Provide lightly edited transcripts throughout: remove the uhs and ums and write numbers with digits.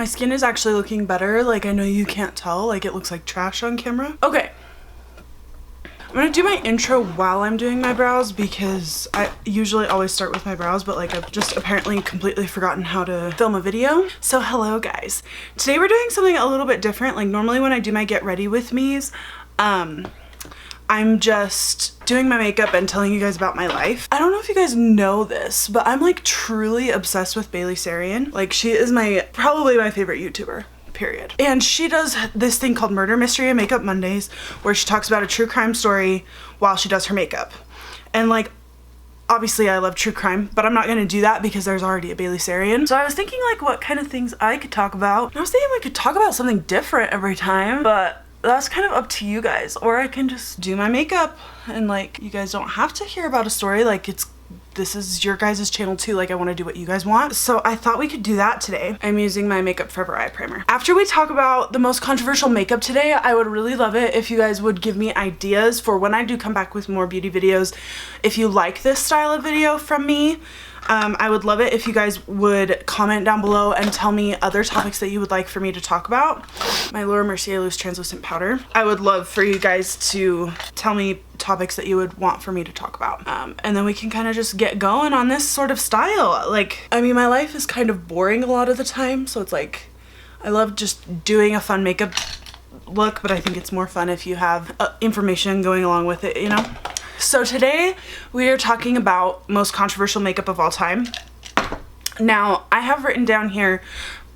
My skin is actually looking better. Like, I know you can't tell, like it looks like trash on camera. Okay. I'm gonna do my intro while I'm doing my brows because I usually always start with my brows, but like I've just apparently completely forgotten how to film a video. So hello guys. Today we're doing something a little bit different. Like normally when I do my get ready with me's, I'm just doing my makeup and telling you guys about my life. I don't know if you guys know this, but I'm like truly obsessed with Bailey Sarian. Like she is probably my favorite YouTuber. Period. And she does this thing called Murder, Mystery, and Makeup Mondays where she talks about a true crime story while she does her makeup. And like, obviously I love true crime, but I'm not gonna do that because there's already a Bailey Sarian. So I was thinking like what kind of things I could talk about. And I was thinking we could talk about something different every time, but that's kind of up to you guys. Or I can just do my makeup and like, you guys don't have to hear about a story. Like this is your guys' channel too. Like I want to do what you guys want. So I thought we could do that today. I'm using my Makeup Forever eye primer. After we talk about the most controversial makeup today, I would really love it if you guys would give me ideas for when I do come back with more beauty videos. If you like this style of video from me, I would love it if you guys would comment down below and tell me other topics that you would like for me to talk about. My Laura Mercier Loose Translucent Powder. I would love for you guys to tell me topics that you would want for me to talk about. And then we can kind of just get going on this sort of style. Like, I mean, my life is kind of boring a lot of the time, so it's like, I love just doing a fun makeup look, but I think it's more fun if you have information going along with it, you know? So today we are talking about most controversial makeup of all time. Now I have written down here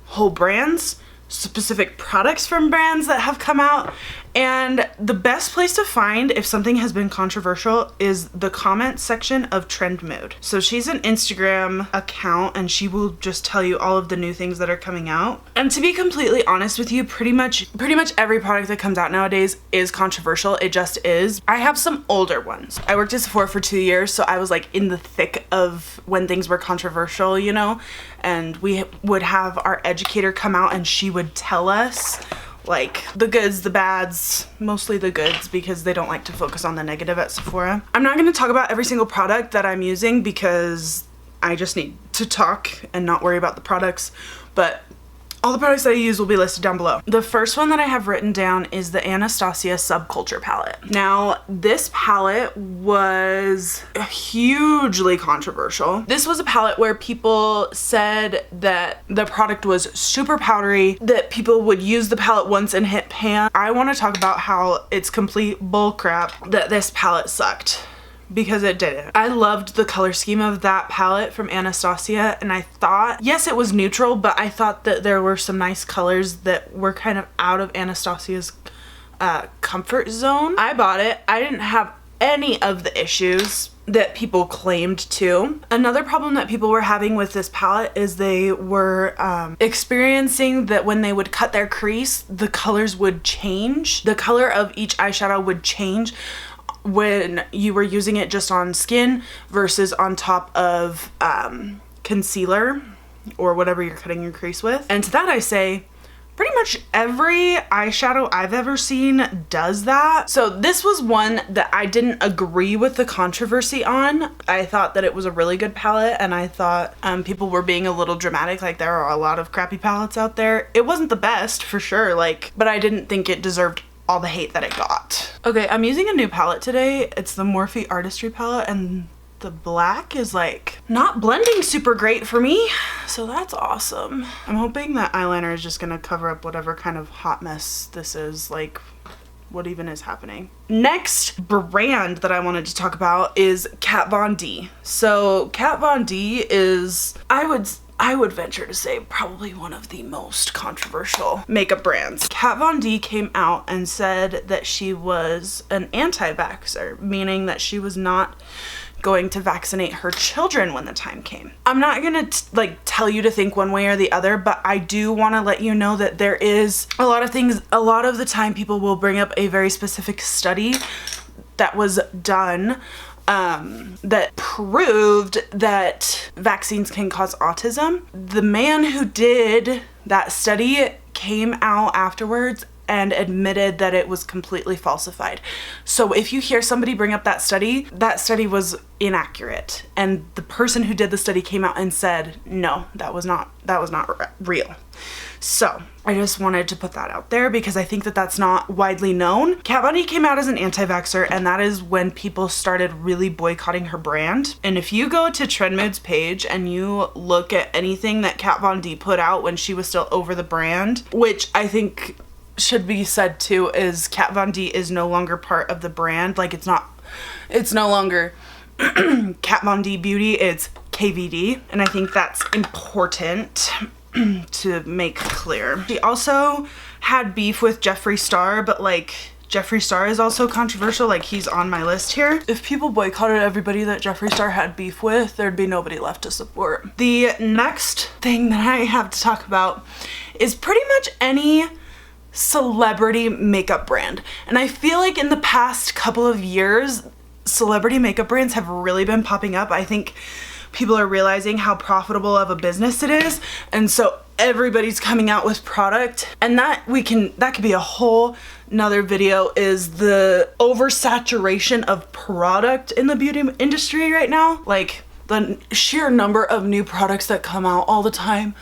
whole brands, specific products from brands that have come out, and the best place to find if something has been controversial is the comment section of Trend Mood. So she's an Instagram account and she will just tell you all of the new things that are coming out. And to be completely honest with you, pretty much every product that comes out nowadays is controversial. It just is. I have some older ones. I worked at Sephora for 2 years, so I was like in the thick of when things were controversial, you know, and we would have our educator come out and she would tell us like the goods, the bads, mostly the goods because they don't like to focus on the negative at Sephora. I'm not going to talk about every single product that I'm using because I just need to talk and not worry about the products, but all the products that I use will be listed down below. The first one that I have written down is the Anastasia Subculture palette. Now, this palette was hugely controversial. This was a palette where people said that the product was super powdery, that people would use the palette once and hit pan. I want to talk about how it's complete bull crap that this palette sucked. Because it didn't. I loved the color scheme of that palette from Anastasia, and I thought, yes, it was neutral, but I thought that there were some nice colors that were kind of out of Anastasia's comfort zone. I bought it. I didn't have any of the issues that people claimed to. Another problem that people were having with this palette is they were experiencing that when they would cut their crease, the colors would change. The color of each eyeshadow would change when you were using it just on skin versus on top of concealer or whatever you're cutting your crease with. And to that I say, pretty much every eyeshadow I've ever seen does that. So this was one that I didn't agree with the controversy on. I thought that it was a really good palette, and I thought people were being a little dramatic. Like, there are a lot of crappy palettes out there. It wasn't the best for sure, like, but I didn't think it deserved all the hate that it got. Okay, I'm using a new palette today. It's the Morphe Artistry palette, and the black is like not blending super great for me, so that's awesome. I'm hoping that eyeliner is just gonna cover up whatever kind of hot mess this is, like what even is happening. Next brand that I wanted to talk about is Kat Von D. So Kat Von D is, I would venture to say, probably one of the most controversial makeup brands. Kat Von D came out and said that she was an anti-vaxxer, meaning that she was not going to vaccinate her children when the time came. I'm not gonna like tell you to think one way or the other, but I do want to let you know that there is a lot of things, a lot of the time people will bring up a very specific study that was done that proved that vaccines can cause autism. The man who did that study came out afterwards and admitted that it was completely falsified. So if you hear somebody bring up that study was inaccurate. And the person who did the study came out and said, no, that was not real. So I just wanted to put that out there because I think that that's not widely known. Kat Von D came out as an anti-vaxxer, and that is when people started really boycotting her brand. And if you go to Trendmood's page and you look at anything that Kat Von D put out when she was still over the brand, which I think should be said too, is Kat Von D is no longer part of the brand. Like it's no longer Kat Von D Beauty, it's KVD. And I think that's important to make clear. She also had beef with Jeffree Star, but like Jeffree Star is also controversial. Like he's on my list here. If people boycotted everybody that Jeffree Star had beef with, there'd be nobody left to support. The next thing that I have to talk about is pretty much any celebrity makeup brand. And I feel like in the past couple of years, celebrity makeup brands have really been popping up. I think people are realizing how profitable of a business it is, and so everybody's coming out with product. And that could be a whole nother video, is the oversaturation of product in the beauty industry right now. Like the sheer number of new products that come out all the time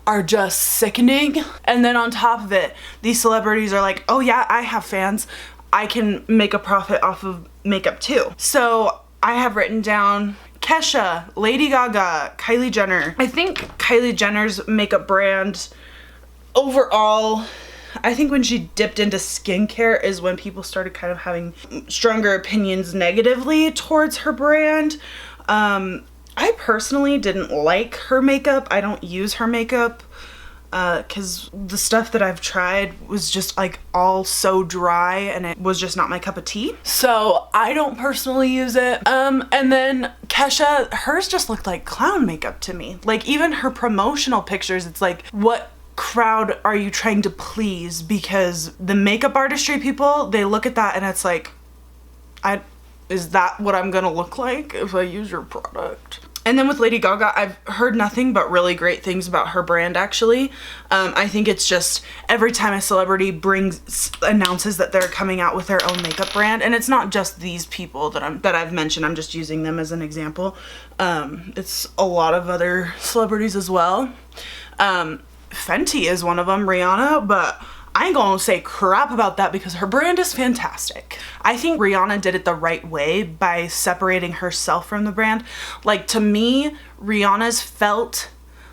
are just sickening. And then on top of it, these celebrities are like, oh yeah, I have fans, I can make a profit off of makeup too. So I have written down Kesha, Lady Gaga, Kylie Jenner. I think Kylie Jenner's makeup brand overall, I think when she dipped into skincare is when people started kind of having stronger opinions negatively towards her brand. I personally didn't like her makeup. I don't use her makeup because the stuff that I've tried was just like all so dry and it was just not my cup of tea. So I don't personally use it. And then Kesha, hers just looked like clown makeup to me. Like even her promotional pictures, it's like, what crowd are you trying to please? Because the makeup artistry people, they look at that and it's like, is that what I'm gonna look like if I use your product? And then with Lady Gaga, I've heard nothing but really great things about her brand actually. I think it's just every time a celebrity announces that they're coming out with their own makeup brand, and it's not just these people that I've mentioned, I'm just using them as an example. It's a lot of other celebrities as well. Fenty is one of them, Rihanna, but I ain't gonna say crap about that because her brand is fantastic. I think Rihanna did it the right way by separating herself from the brand. Like to me, Rihanna's felt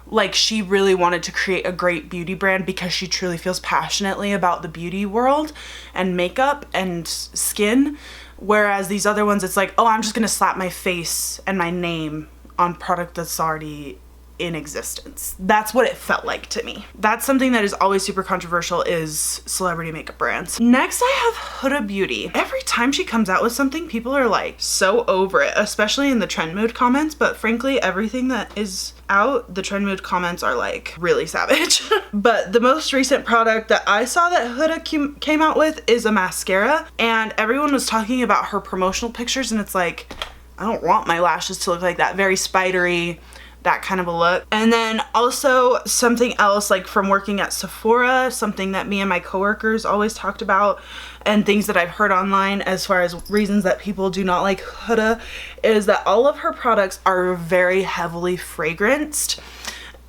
like she really wanted to create a great beauty brand because she truly feels passionately about the beauty world and makeup and skin. Whereas these other ones, it's like, oh, I'm just gonna slap my face and my name on product that's already in existence. That's what it felt like to me. That's something that is always super controversial, is celebrity makeup brands. Next I have Huda Beauty. Every time she comes out with something, people are like so over it, especially in the Trendmood comments, but frankly everything that is out, the Trendmood comments are like really savage. But the most recent product that I saw that Huda came out with is a mascara, and everyone was talking about her promotional pictures, and it's like, I don't want my lashes to look like that, very spidery, that kind of a look. And then also something else, like from working at Sephora, something that me and my coworkers always talked about and things that I've heard online as far as reasons that people do not like Huda, is that all of her products are very heavily fragranced,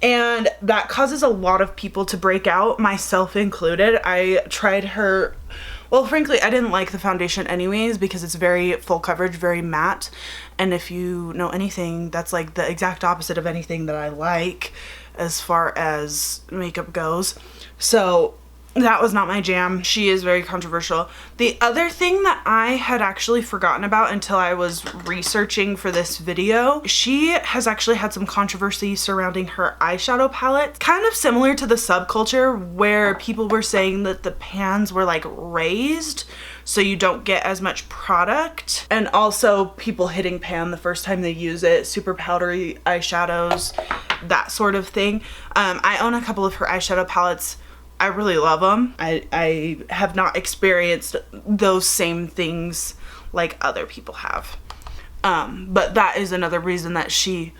and that causes a lot of people to break out, myself included. I tried her, well, frankly, I didn't like the foundation anyways because it's very full coverage, very matte. And if you know anything, that's like the exact opposite of anything that I like as far as makeup goes. So that was not my jam. She is very controversial. The other thing that I had actually forgotten about until I was researching for this video, she has actually had some controversy surrounding her eyeshadow palette. Kind of similar to the subculture where people were saying that the pans were like raised so you don't get as much product, and also people hitting pan the first time they use it, super powdery eyeshadows, that sort of thing. I own a couple of her eyeshadow palettes. I really love them. I have not experienced those same things like other people have. But that is another reason that she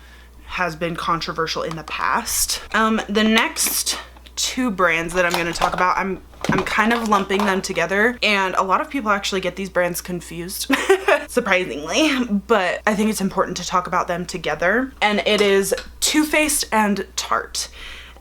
has been controversial in the past. The next two brands that I'm going to talk about, I'm I'm kind of lumping them together, and a lot of people actually get these brands confused, surprisingly, but I think it's important to talk about them together. And it is Too Faced and Tarte.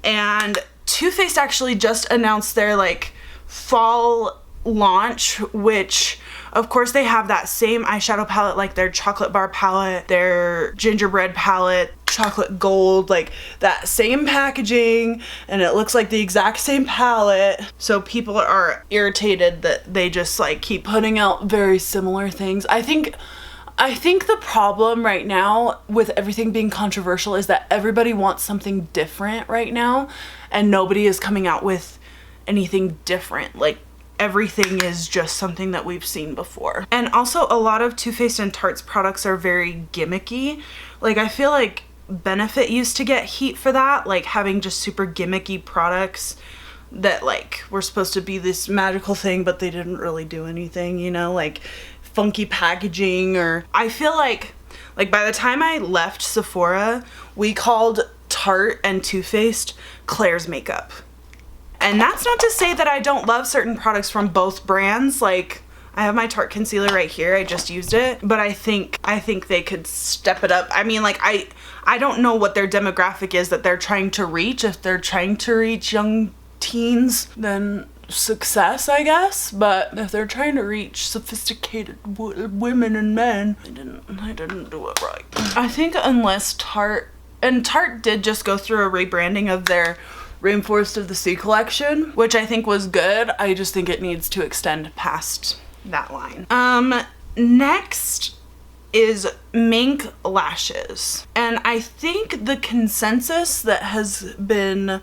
And Too Faced actually just announced their like fall launch, which of course they have that same eyeshadow palette, like their chocolate bar palette, their gingerbread palette, chocolate gold, like that same packaging, and it looks like the exact same palette. So people are irritated that they just like keep putting out very similar things. I think the problem right now with everything being controversial is that everybody wants something different right now, and nobody is coming out with anything different. Like everything is just something that we've seen before. And also a lot of Too Faced and Tarte's products are very gimmicky. Like I feel like Benefit used to get heat for that, like having just super gimmicky products that like were supposed to be this magical thing, but they didn't really do anything, you know, like funky packaging. Or I feel like by the time I left Sephora, we called Tarte and Too Faced Claire's makeup. And that's not to say that I don't love certain products from both brands. Like I have my Tarte concealer right here, I just used it, but I think they could step it up. I mean, like I don't know what their demographic is that they're trying to reach. If they're trying to reach young teens, then success, I guess. But if they're trying to reach sophisticated women and men, I didn't do it right. I think unless Tarte did just go through a rebranding of their Rainforest of the Sea collection, which I think was good. I just think it needs to extend past that line. Next is mink lashes. And I think the consensus that has been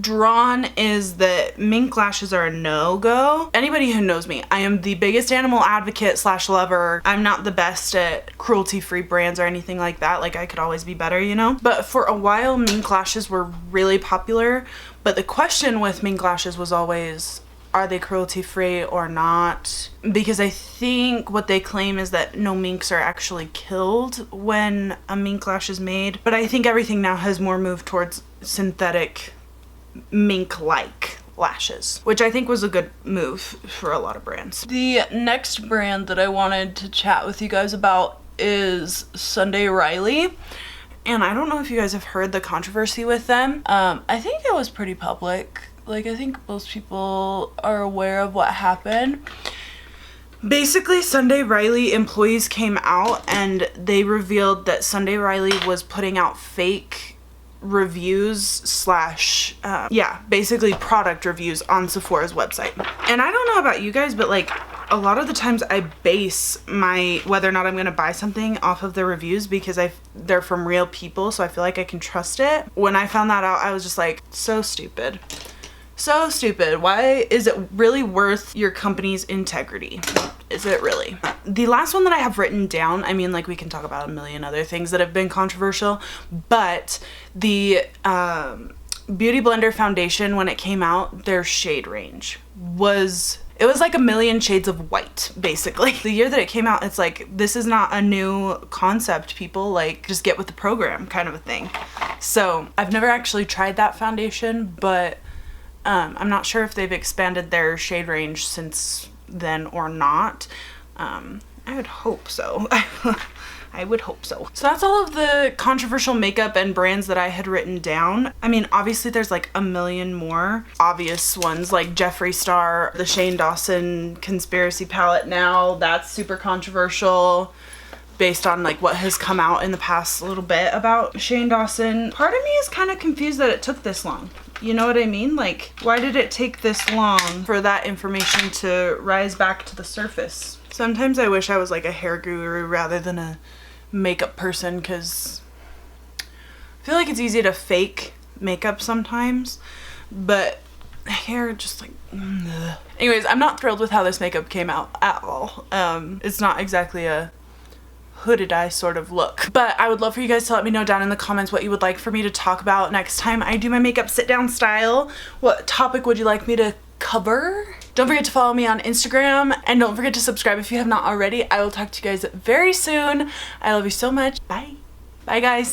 drawn is that mink lashes are a no-go. Anybody who knows me, I am the biggest animal advocate / lover. I'm not the best at cruelty-free brands or anything like that. Like I could always be better, you know? But for a while, mink lashes were really popular. But the question with mink lashes was always, are they cruelty-free or not? Because I think what they claim is that no minks are actually killed when a mink lash is made. But I think everything now has more moved towards synthetic mink-like lashes, which I think was a good move for a lot of brands. The next brand that I wanted to chat with you guys about is Sunday Riley. And I don't know if you guys have heard the controversy with them. I think it was pretty public. Like I think most people are aware of what happened. Basically, Sunday Riley employees came out and they revealed that Sunday Riley was putting out fake reviews / basically product reviews on Sephora's website. And I don't know about you guys, but like a lot of the times I base my whether or not I'm gonna buy something off of the reviews because they're from real people, so I feel like I can trust it. When I found that out, I was just like, so stupid. So stupid. Why is it really worth your company's integrity? Is it really? The last one that I have written down, I mean, like we can talk about a million other things that have been controversial, but the Beauty Blender foundation, when it came out, their shade range was like a million shades of white, basically. The year that it came out, it's like, this is not a new concept, people, like just get with the program kind of a thing. So I've never actually tried that foundation, but I'm not sure if they've expanded their shade range since then or not. I would hope so. I would hope so. So that's all of the controversial makeup and brands that I had written down. I mean, obviously there's like a million more obvious ones, like Jeffree Star, the Shane Dawson conspiracy palette now. That's super controversial based on like what has come out in the past little bit about Shane Dawson. Part of me is kind of confused that it took this long. You know what I mean? Like, why did it take this long for that information to rise back to the surface? Sometimes I wish I was like a hair guru rather than a makeup person, because I feel like it's easy to fake makeup sometimes, but hair just like ugh. Anyways, I'm not thrilled with how this makeup came out at all. It's not exactly a hooded eye sort of look, but I would love for you guys to let me know down in the comments what you would like for me to talk about next time I do my makeup sit down style. What topic would you like me to cover? Don't forget to follow me on Instagram, and don't forget to subscribe if you have not already. I will talk to you guys very soon. I love you so much. Bye. Bye guys.